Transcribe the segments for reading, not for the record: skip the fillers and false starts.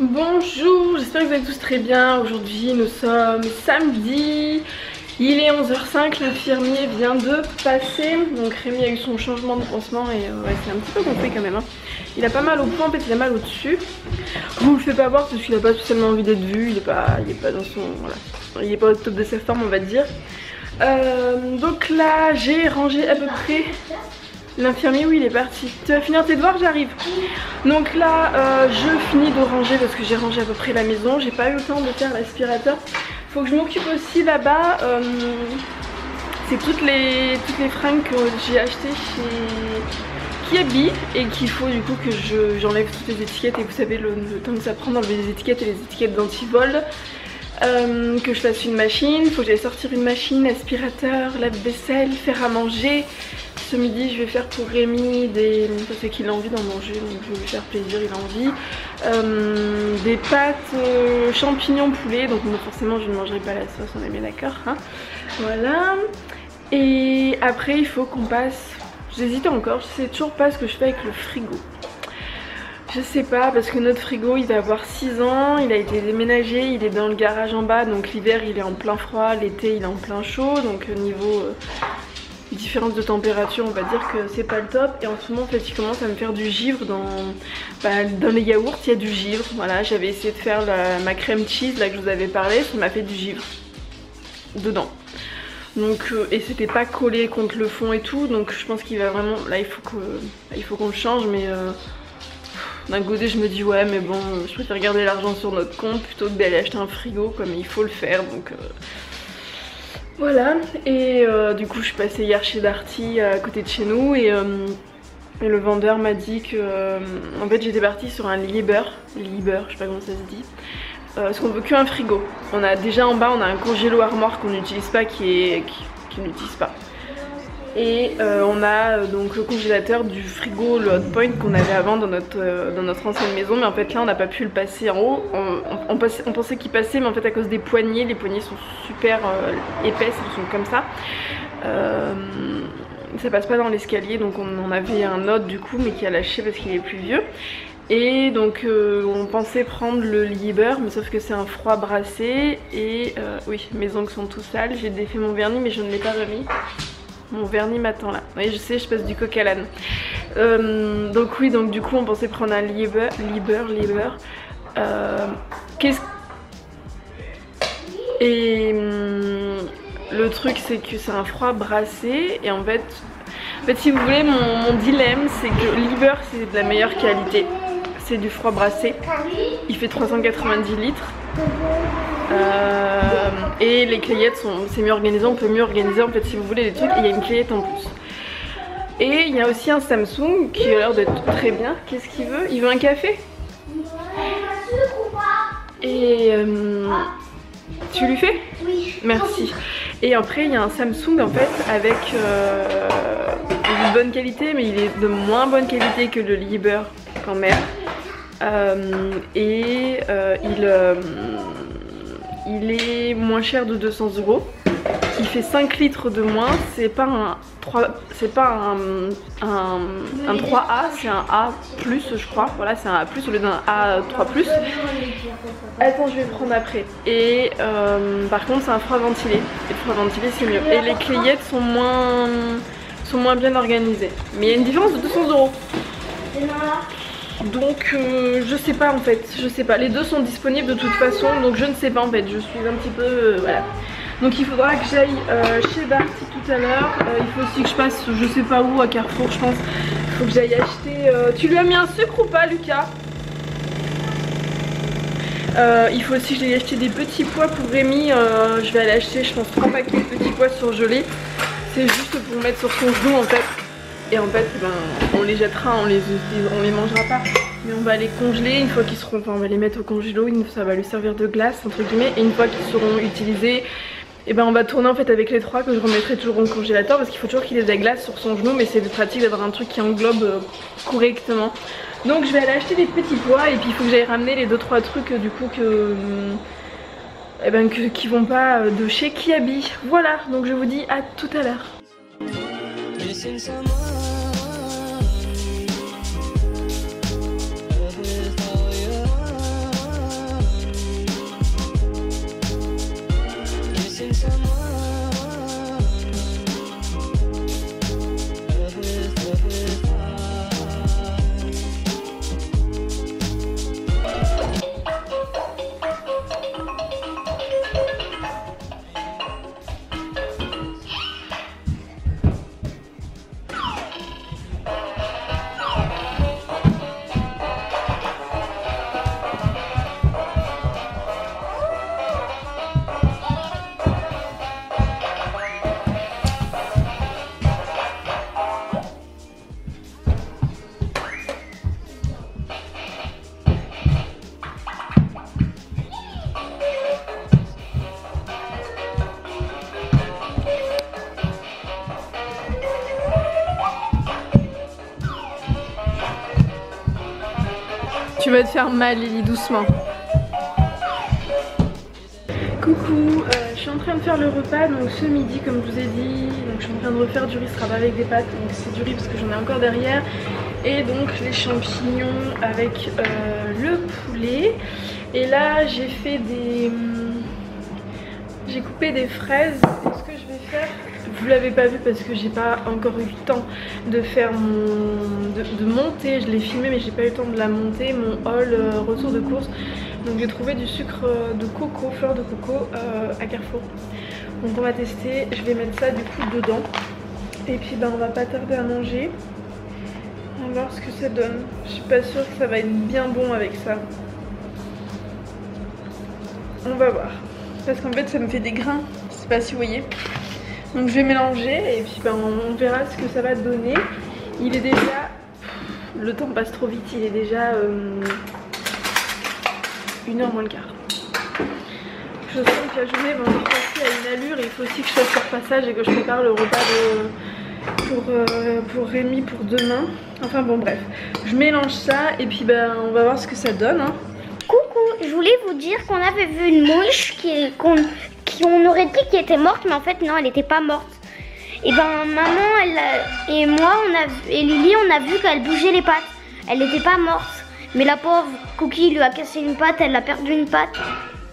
Bonjour, j'espère que vous allez tous très bien. Aujourd'hui nous sommes samedi, il est 11h05, l'infirmier vient de passer. Donc Rémi a eu son changement de pansement et ouais, c'est un petit peu gonflé quand même hein. Il a pas mal au point, en fait il a mal au dessus. Je vous le fais pas voir parce qu'il a pas spécialement envie d'être vu, il est pas dans son... voilà. Il est pas au top de sa forme on va dire. Donc là j'ai rangé à peu près... L'infirmier, oui, il est parti. Tu vas finir tes devoirs, j'arrive. Donc là, je finis de ranger parce que j'ai rangé à peu près la maison. J'ai pas eu le temps de faire l'aspirateur. Faut que je m'occupe aussi là-bas. C'est toutes les fringues que j'ai achetées chez Kiabi et qu'il faut du coup que j'enlève toutes les étiquettes. Et vous savez le temps que ça prend d'enlever les étiquettes et les étiquettes d'antivol. Que je fasse une machine. Faut que j'aille sortir une machine, aspirateur, lave-vaisselle, faire à manger. Ce midi je vais faire pour Rémi parce qu'il a envie d'en manger donc je vais lui faire plaisir, il a envie. Des pâtes champignons poulet, donc forcément je ne mangerai pas la sauce, on est bien d'accord hein. Voilà. Et après il faut qu'on passe, j'hésite encore, je sais toujours pas ce que je fais avec le frigo. Je sais pas parce que notre frigo il va avoir 6 ans, il a été déménagé, il est dans le garage en bas donc l'hiver il est en plein froid, l'été il est en plein chaud donc niveau... différence de température on va dire que c'est pas le top et en ce moment en fait il commence à me faire du givre dans les yaourts, il y a du givre, voilà j'avais essayé de faire ma crème cheese là que je vous avais parlé, ça m'a fait du givre dedans donc et c'était pas collé contre le fond et tout donc je pense qu'il va vraiment, là il faut qu'on le change mais d'un côté je me dis ouais mais bon je préfère garder l'argent sur notre compte plutôt que d'aller acheter un frigo comme il faut le faire donc voilà, et du coup je suis passée hier chez Darty à côté de chez nous et le vendeur m'a dit que en fait j'étais partie sur un Lieber, je sais pas comment ça se dit, parce qu'on veut qu'un frigo. On a déjà en bas on a un congélo armoire qu'on n'utilise pas qui n'utilise pas. Et on a donc le congélateur du frigo, le Hotpoint qu'on avait avant dans notre ancienne maison, mais en fait là on n'a pas pu le passer en haut. On pensait qu'il passait mais en fait à cause des poignées, les poignées sont super épaisses, elles sont comme ça. Ça passe pas dans l'escalier donc on en avait un autre du coup mais qui a lâché parce qu'il est plus vieux. Et donc on pensait prendre le Lieber mais sauf que c'est un froid brassé et oui mes ongles sont tout sales, j'ai défait mon vernis mais je ne l'ai pas remis. Mon vernis m'attend là. Oui je sais je passe du coq à l'âne. Donc oui donc du coup on pensait prendre un Lieber. Et le truc c'est que c'est un froid brassé et en fait si vous voulez mon dilemme c'est que Lieber c'est de la meilleure qualité. C'est du froid brassé. Il fait 390 litres. Et les clayettes c'est mieux organisé, on peut mieux organiser en fait si vous voulez les trucs et il y a une clayette en plus. Et il y a aussi un Samsung qui a l'air d'être très bien. Qu'est-ce qu'il veut? Il veut un café? Et tu lui fais? Oui. Merci. Et après il y a un Samsung en fait avec une bonne qualité mais il est de moins bonne qualité que le Lieber quand même. Il est moins cher de 200 €. Il fait 5 litres de moins. C'est pas un 3A, c'est un A+, je crois. Voilà, c'est un A+, au lieu d'un A3+. Attends, je vais le prendre après. Et par contre, c'est un froid ventilé. Et le froid ventilé, c'est mieux. Et les clayettes sont moins bien organisées. Mais il y a une différence de 200 €. Donc je sais pas en fait, je sais pas, les deux sont disponibles de toute façon donc je ne sais pas en fait, je suis un petit peu voilà. Donc il faudra que j'aille chez Darty tout à l'heure, il faut aussi que je passe je sais pas où à Carrefour je pense, il faut que j'aille acheter, tu lui as mis un sucre ou pas Lucas? Il faut aussi que j'aille acheter des petits pois pour Rémi, je vais aller acheter je pense 3 paquets de petits pois surgelés, c'est juste pour mettre sur son genou en fait. Et en fait, ben, on les jettera, on les mangera pas. Mais on va les congeler une fois qu'ils seront, enfin on va les mettre au congélo, ça va lui servir de glace entre guillemets. Et une fois qu'ils seront utilisés, et ben on va tourner en fait avec les 3 que je remettrai toujours au congélateur parce qu'il faut toujours qu'il ait de la glace sur son genou. Mais c'est pratique d'avoir un truc qui englobe correctement. Donc je vais aller acheter des petits pois et puis il faut que j'aille ramener les 2-3 trucs du coup qui vont pas de chez Kiabi. Voilà, donc je vous dis à tout à l'heure. Tu vas te faire mal Lily, doucement. Coucou, je suis en train de faire le repas donc ce midi comme je vous ai dit. Donc je suis en train de refaire du riz Strava avec des pâtes, donc c'est du riz parce que j'en ai encore derrière. Et donc les champignons avec le poulet. Et là j'ai fait des... J'ai coupé des fraises. Et ce que je vais faire, vous l'avez pas vu parce que j'ai pas encore eu le temps de faire de monter. Je l'ai filmé mais j'ai pas eu le temps de la monter. Mon haul retour de course. Donc j'ai trouvé du sucre de coco, fleur de coco à Carrefour. Donc on va tester, je vais mettre ça du coup dedans. Et puis on va pas tarder à manger. On va voir ce que ça donne. Je suis pas sûre que ça va être bien bon avec ça. On va voir. Parce qu'en fait ça me fait des grains, je sais pas si vous voyez. Donc je vais mélanger et puis on verra ce que ça va donner. Il est déjà... Le temps passe trop vite, il est déjà... 1h moins le quart. Je sens que la journée va encore passer à une allure et il faut aussi que je fasse leur passage et que je prépare le repas pour Rémi pour demain. Enfin bon bref, je mélange ça et puis on va voir ce que ça donne. Hein. Coucou, je voulais vous dire qu'on avait vu une mouche qu'on aurait dit qu'elle était morte mais en fait non elle n'était pas morte. Et maman et moi et Lily on a vu qu'elle bougeait les pattes, elle n'était pas morte. Mais la pauvre Cookie lui a cassé une patte, elle a perdu une patte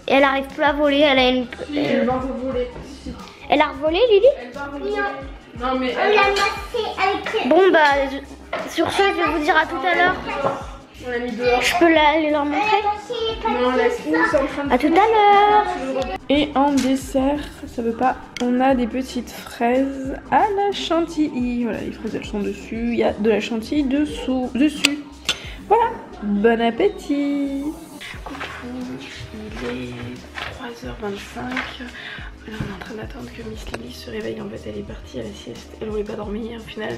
et elle n'arrive plus à voler. Elle a une... Elle va revoler. Elle a revolé Lily? Elle va revoler. Non mais elle a massé avec... Bon sur ce je vais vous dire à tout à l'heure. On l'a mis dehors. Je peux aller leur montrer? Non laisse-nous, c'est en train de... À tout à l'heure. Et en dessert, ça veut pas, on a des petites fraises à la chantilly. Voilà, les fraises elles sont dessus, il y a de la chantilly dessus. Voilà, bon appétit. Coucou, il est 3h25. Là on est en train d'attendre que Miss Lily se réveille. En fait elle est partie à la sieste, elle voulait pas dormir. Au final,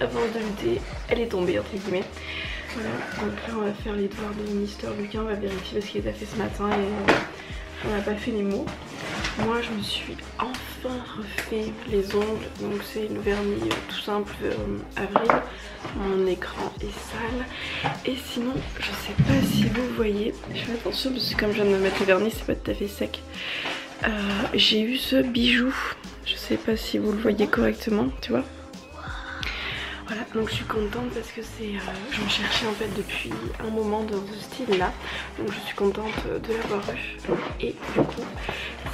avant de lutter, elle est tombée entre guillemets. Voilà, donc là on va faire les devoirs de Mister Lucas. On va vérifier parce qu'il les a fait ce matin et on n'a pas fait les mots. Moi je me suis enfin refait les ongles. Donc c'est le vernis tout simple Avril. Mon écran est sale. Et sinon je sais pas si vous voyez, je fais attention parce que comme je viens de me mettre le vernis c'est pas tout à fait sec. J'ai eu ce bijou. Je sais pas si vous le voyez correctement, tu vois. Voilà, donc je suis contente parce que c'est... j'en cherchais en fait depuis un moment dans ce style là. Donc je suis contente de l'avoir eu. Et du coup,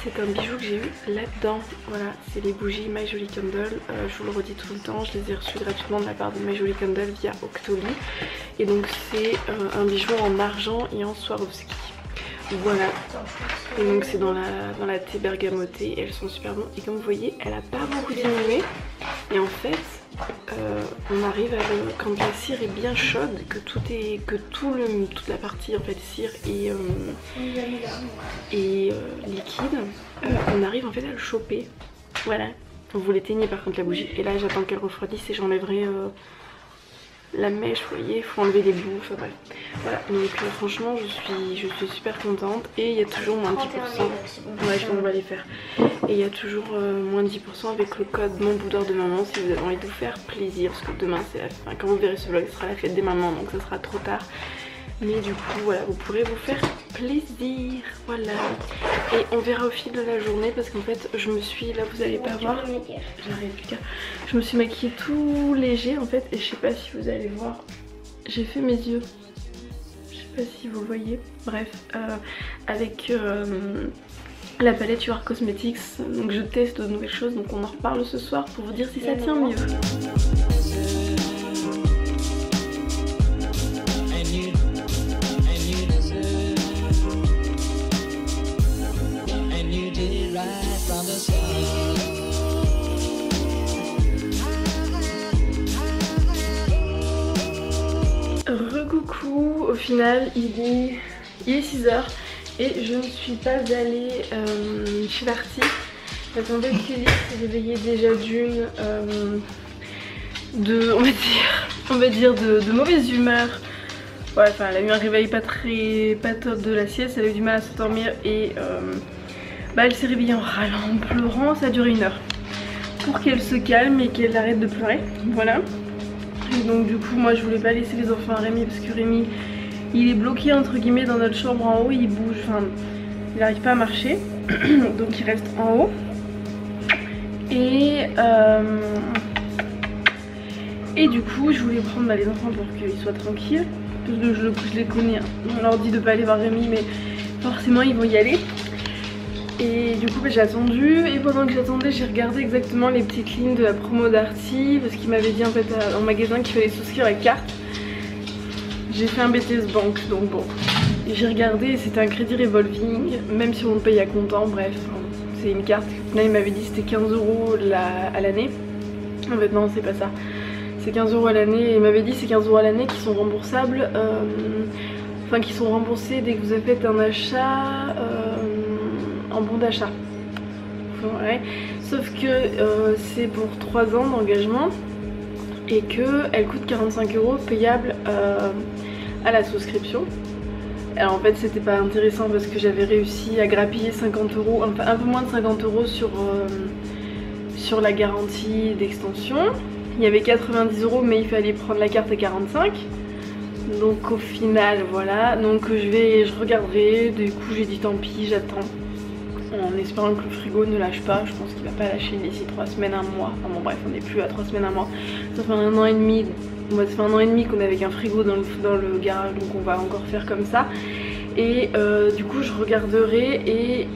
c'est un bijou que j'ai eu là-dedans. Voilà, c'est les bougies My Jolie Candle. Je vous le redis tout le temps, je les ai reçues gratuitement de la part de My Jolie Candle via Octoly. Et donc c'est un bijou en argent et en Swarovski. Voilà, et donc c'est dans la thé bergamotée, elles sont super bonnes et comme vous voyez elle a pas beaucoup diminué et en fait on arrive à quand la cire est bien chaude, que toute la partie en fait cire et liquide, on arrive en fait à le choper. Voilà, vous l'éteignez par contre la bougie et là j'attends qu'elle refroidisse et j'enlèverai la mèche, vous voyez, il faut enlever les bouts, enfin bref. Voilà, donc franchement je suis super contente et il y a toujours moins de 10%. Ouais, je pense qu'on va les faire. Et il y a toujours moins de 10% avec le code Mon Boudeur de Maman si vous avez envie de vous faire plaisir. Parce que demain, c'est la fin. Quand vous verrez ce vlog, ce sera la fête des mamans, donc ça sera trop tard. Mais du coup, voilà, vous pourrez vous faire plaisir. Voilà. Et on verra au fil de la journée parce qu'en fait, je me suis, là vous allez pas voir. J'arrive plus qu'à. Je me suis maquillée tout léger en fait et je sais pas si vous allez voir. J'ai fait mes yeux. Je sais pas si vous voyez. Bref, avec la palette UR Cosmetics. Donc je teste de nouvelles choses. Donc on en reparle ce soir pour vous dire si ça tient mieux. Recoucou, au final il est 6h et je ne suis pas allée chez Darty parce qu'en fait Lily s'est réveillée déjà d'une on va dire de mauvaise humeur. Ouais, enfin elle a eu un réveil pas top de la sieste, elle a eu du mal à s'endormir et elle s'est réveillée en râlant, en pleurant, ça a duré 1 heure pour qu'elle se calme et qu'elle arrête de pleurer, voilà. Et donc du coup moi je voulais pas laisser les enfants à Rémi parce que Rémi il est bloqué entre guillemets dans notre chambre en haut, il bouge, enfin il n'arrive pas à marcher, donc il reste en haut. Et du coup je voulais prendre les enfants pour qu'ils soient tranquilles, parce que je les connais, hein. On leur dit de pas aller voir Rémi, mais forcément ils vont y aller. Et du coup j'ai attendu, et pendant que j'attendais j'ai regardé exactement les petites lignes de la promo d'Arty, parce qu'il m'avait dit en fait en magasin qu'il fallait souscrire la carte. J'ai fait un BTS Bank, donc bon, j'ai regardé et c'était un crédit revolving, même si on le paye à comptant, bref, c'est une carte. Là il m'avait dit c'était 15 € à l'année, en fait non c'est pas ça, c'est 15 € à l'année, et il m'avait dit c'est 15 € à l'année qui sont remboursables, enfin qui sont remboursés dès que vous avez fait un achat en bon d'achat. Ouais. Sauf que c'est pour 3 ans d'engagement et qu'elle coûte 45 € payable à la souscription. Alors en fait c'était pas intéressant parce que j'avais réussi à grappiller 50 €, enfin un peu moins de 50 € sur la garantie d'extension. Il y avait 90 € mais il fallait prendre la carte à 45. Donc au final voilà, donc je regarderai, du coup j'ai dit tant pis, j'attends. En espérant que le frigo ne lâche pas, je pense qu'il va pas lâcher d'ici 3 semaines, 1 mois. Enfin bon bref, on n'est plus à 3 semaines, 1 mois. Ça fait 1 an et demi, ça fait 1 an et demi qu'on est avec un frigo dans le garage, donc on va encore faire comme ça. Et du coup je regarderai, et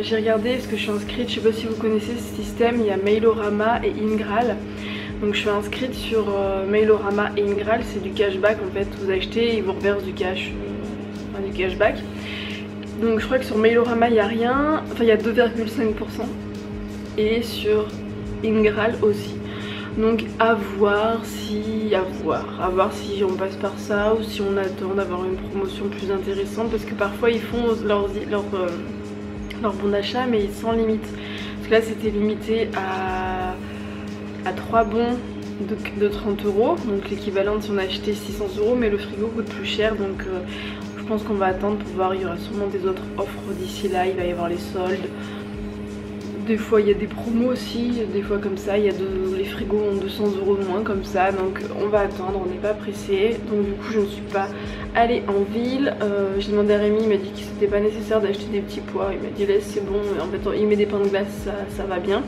j'ai regardé parce que je suis inscrite, je sais pas si vous connaissez ce système, il y a Mailorama et Ingral. Donc je suis inscrite sur Mailorama et Ingral, c'est du cashback en fait, vous achetez et ils vous reversent du cash, du cashback. Donc je crois que sur Mailorama il n'y a rien, enfin il y a 2,5%, et sur Ingral aussi. Donc à voir si on passe par ça ou si on attend d'avoir une promotion plus intéressante, parce que parfois ils font leur bon d'achat mais sans limite. Parce que là c'était limité à 3 bons de 30 €, donc l'équivalent si on a acheté 600 €, mais le frigo coûte plus cher, donc je pense qu'on va attendre pour voir, il y aura sûrement des autres offres d'ici là, il va y avoir les soldes. Des fois il y a des promos aussi, des fois comme ça, les frigos ont 200 € de moins comme ça, donc on va attendre, on n'est pas pressé. Donc du coup je ne suis pas allée en ville, j'ai demandé à Rémi, il m'a dit que c'était pas nécessaire d'acheter des petits pois, il m'a dit laisse c'est bon, en fait il met des pains de glace, ça va bien.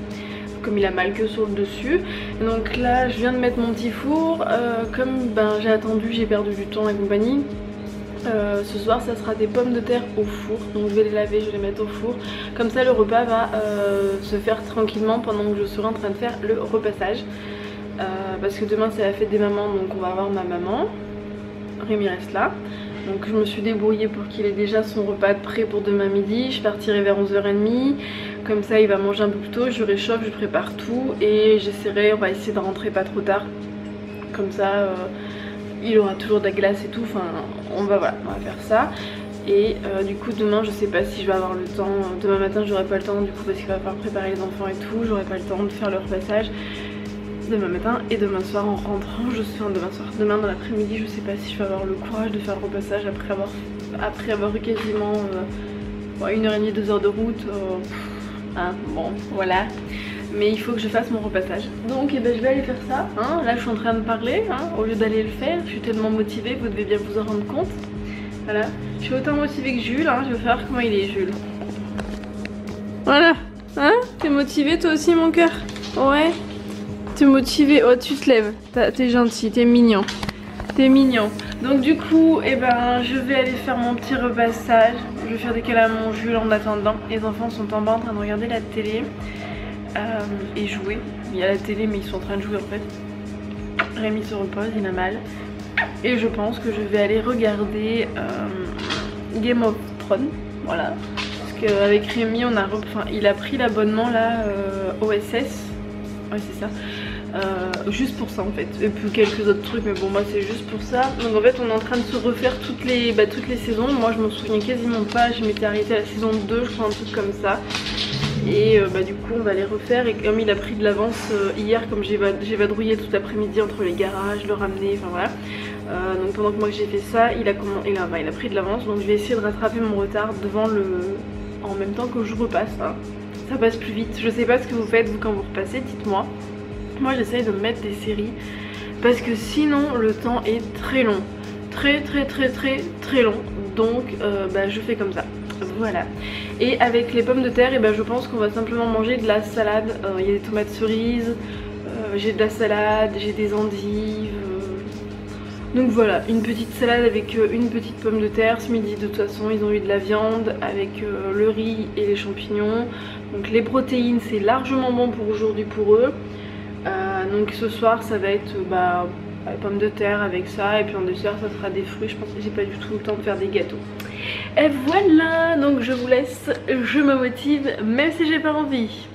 Comme il a mal que sur le dessus. Et donc là je viens de mettre mon petit four, comme j'ai attendu, j'ai perdu du temps et compagnie. Ce soir ça sera des pommes de terre au four, donc je vais les laver, je vais les mettre au four, comme ça le repas va se faire tranquillement pendant que je serai en train de faire le repassage, parce que demain c'est la fête des mamans, donc on va voir ma maman. Rémi reste là, donc je me suis débrouillée pour qu'il ait déjà son repas prêt pour demain midi. Je partirai vers 11h30, comme ça il va manger un peu plus tôt, je réchauffe, je prépare tout, et on va essayer de rentrer pas trop tard, comme ça il aura toujours de la glace et tout, enfin on va faire ça. Et du coup demain je sais pas si je vais avoir le temps, demain matin j'aurai pas le temps du coup parce qu'il va falloir préparer les enfants et tout, j'aurai pas le temps de faire le repassage demain matin, et demain soir en rentrant, demain dans l'après-midi je sais pas si je vais avoir le courage de faire le repassage après avoir eu quasiment 1h30, 2 heures de route, bon voilà. Mais il faut que je fasse mon repassage. Donc je vais aller faire ça, hein. Là je suis en train de parler, hein, au lieu d'aller le faire. Je suis tellement motivée, vous devez bien vous en rendre compte. Voilà, je suis autant motivée que Jules, hein. Je vais voir comment il est Jules. Voilà, hein. T'es motivée toi aussi mon cœur? Ouais. T'es motivée, oh tu te lèves, t'es gentil, t'es mignon. T'es mignon. Donc du coup, je vais aller faire mon petit repassage. Je vais faire des câlins à mon Jules en attendant. Les enfants sont en bas en train de regarder la télé. Et jouer. Il y a la télé mais ils sont en train de jouer en fait. Rémi se repose, il a mal. Et je pense que je vais aller regarder Game of Thrones. Voilà. Parce qu'avec Rémi il a pris l'abonnement là OSS. Ouais c'est ça. Juste pour ça en fait. Et puis quelques autres trucs, mais bon moi c'est juste pour ça. Donc en fait on est en train de se refaire toutes les saisons. Moi je m'en souviens quasiment pas. Je m'étais arrêtée à la saison 2 je crois, un truc comme ça. Et du coup on va les refaire, et comme il a pris de l'avance hier, comme j'ai vadrouillé tout l'après-midi entre les garages, le ramener, enfin voilà, donc pendant que moi j'ai fait ça, il a pris de l'avance, donc je vais essayer de rattraper mon retard en même temps que je repasse, hein. Ça passe plus vite. Je sais pas ce que vous faites vous quand vous repassez, dites-moi. Moi j'essaye de me mettre des séries parce que sinon le temps est très long. très long. Donc bah, je fais comme ça. Voilà. Et avec les pommes de terre, et bah, je pense qu'on va simplement manger de la salade. Il y a des tomates cerises, j'ai de la salade, j'ai des endives. Donc voilà, une petite salade avec une petite pomme de terre. Ce midi de toute façon ils ont eu de la viande avec le riz et les champignons. Donc les protéines c'est largement bon pour aujourd'hui pour eux. Donc ce soir ça va être bah, pommes de terre avec ça. Et puis en dessert ça sera des fruits. Je pense que j'ai pas du tout le temps de faire des gâteaux. Et voilà, donc je vous laisse, je me motive même si j'ai pas envie.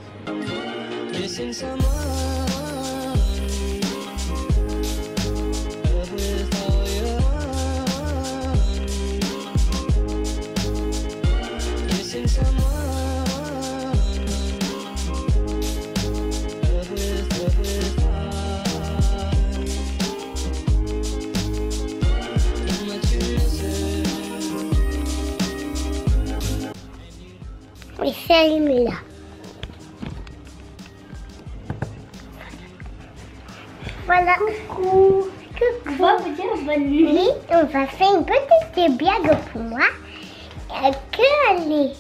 Oui, c'est allumé là. Voilà. Coucou. On va vous dire bonne nuit. Oui, on va faire une petite blague pour moi. Qu'elle est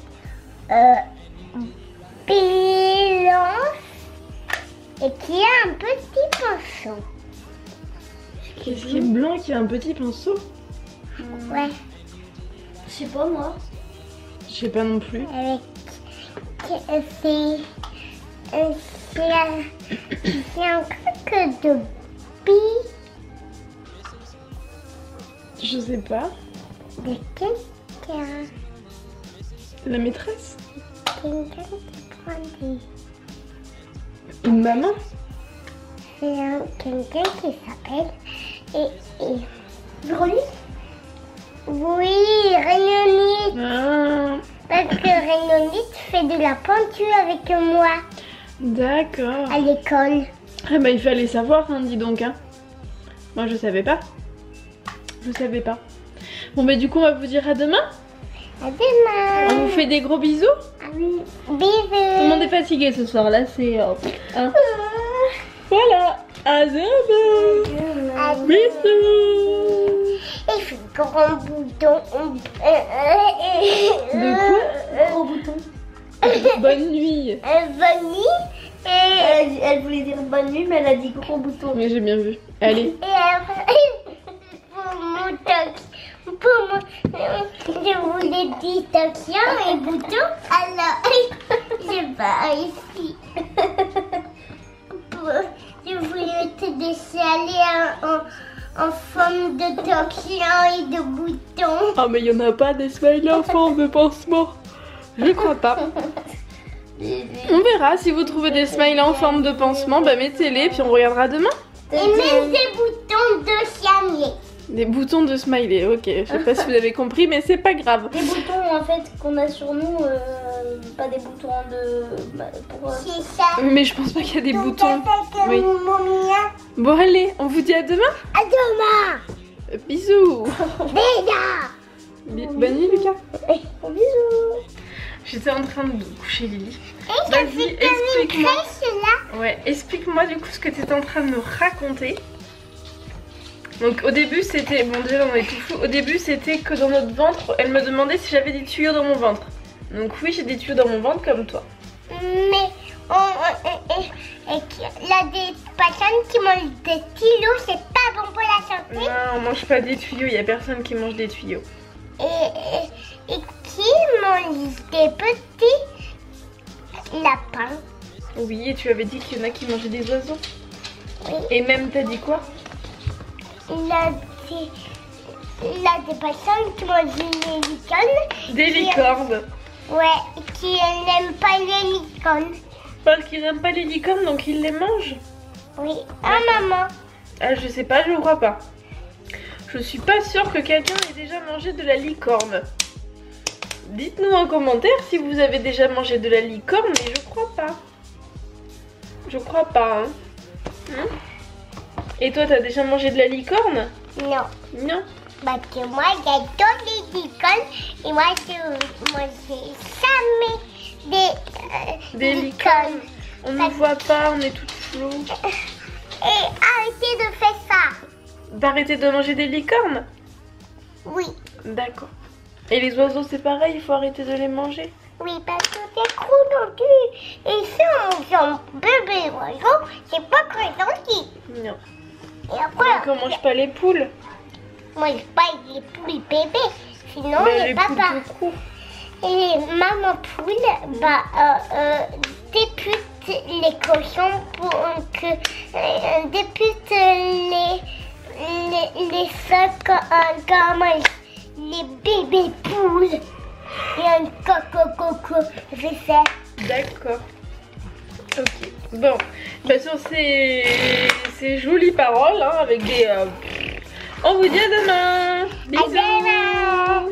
blanche et qui a un petit pinceau. Qu'est-ce qui est blanc et qui a un petit pinceau? Ouais. Je sais pas moi. Je sais pas non plus. C'est un truc de bille. Je sais pas. De quelqu'un. La maîtresse? Quelqu'un qui prend des... Une maman? C'est quelqu'un qui s'appelle... Et... Véronique? Oui, Réunionite. Ah, Parce que Réunionite fait de la peinture avec moi d'accord. à l'école. Ah bah il fallait savoir hein, dis donc hein. Moi je savais pas. Je savais pas. Bon bah du coup on va vous dire à demain. À demain. On vous fait des gros bisous. Ah oui. Tout le monde Bisous. est fatigué ce soir là, c'est... hein. Voilà, à demain. À demain. Bisous. Et fait grand bouton. De quoi? Gros bouton. Bonne nuit. Bonne nuit. Et Elle voulait dire bonne nuit, mais elle a dit gros bouton. Oui j'ai bien vu. Allez. pour mon toc, pour mon, je voulais dire toquien et bouton, alors je vais ici. Je voulais te laisser aller en forme de toquien et de bouton. Ah mais il y en a pas des smileys en forme de pansement. Je crois pas. On verra si vous trouvez des smileys en forme de pansement, bah mettez-les puis on regardera demain. Et même des boutons de chamier. Des boutons de smiley, ok. Je sais pas si vous avez compris, mais c'est pas grave. Des boutons en fait qu'on a sur nous, pas des boutons de... pour, C'est ça. Mais je pense pas qu'il y a des boutons. Oui. Oui. Bon allez, on vous dit à demain. À demain. Bisous. Déjà. Bonne nuit Lucas. bisous. J'étais en train de coucher Lily. Et ça Vas-y, fait comme une explique-moi. crèche là. Ouais, explique-moi du coup ce que tu étais en train de me raconter. Donc au début c'était, bon déjà on est tout fou. Au début c'était que dans notre ventre, elle me demandait si j'avais des tuyaux dans mon ventre. Donc oui j'ai des tuyaux dans mon ventre comme toi. Mais il y a des personnes qui mangent des stylos, c'est pas bon pour la santé. Non on mange pas des tuyaux, il y a personne qui mange des tuyaux. Et qui mange des petits lapins. Oui et tu avais dit qu'il y en a qui mangeaient des oiseaux. Oui. Et même t'as dit quoi? Il y a des personnes qui mangent des licornes. Des licornes. Ouais, qui n'aiment pas les licornes. Parce qu'ils n'aiment pas les licornes donc ils les mangent. Oui, ah maman. Ah je sais pas, je ne crois pas. Je suis pas sûre que quelqu'un ait déjà mangé de la licorne. Dites-nous en commentaire si vous avez déjà mangé de la licorne, mais je crois pas. Je crois pas, hein. Et toi, t'as déjà mangé de la licorne? Non. Non. Parce que moi, j'adore les licornes. Et moi, j'ai jamais Des licornes. On ne voit pas, on est toutes floues. Et arrêtez de faire ça. D'arrêter de manger des licornes? Oui. D'accord. Et les oiseaux c'est pareil, il faut arrêter de les manger? Oui, parce que c'est trop gentil. Et si on mange un bébé oiseau, c'est pas très gentil. Non. Et après, Donc on mange pas les poules? on mange pas les poules bébés, sinon Mais les poules papas. tout court. Et maman poule députe les cochons pour que députe les sacs gamins, les bébés poules et un coco je sais. D'accord. Ok. Bon, bah sur ces jolies paroles, hein, avec des... On vous dit à demain. Bisous. À demain.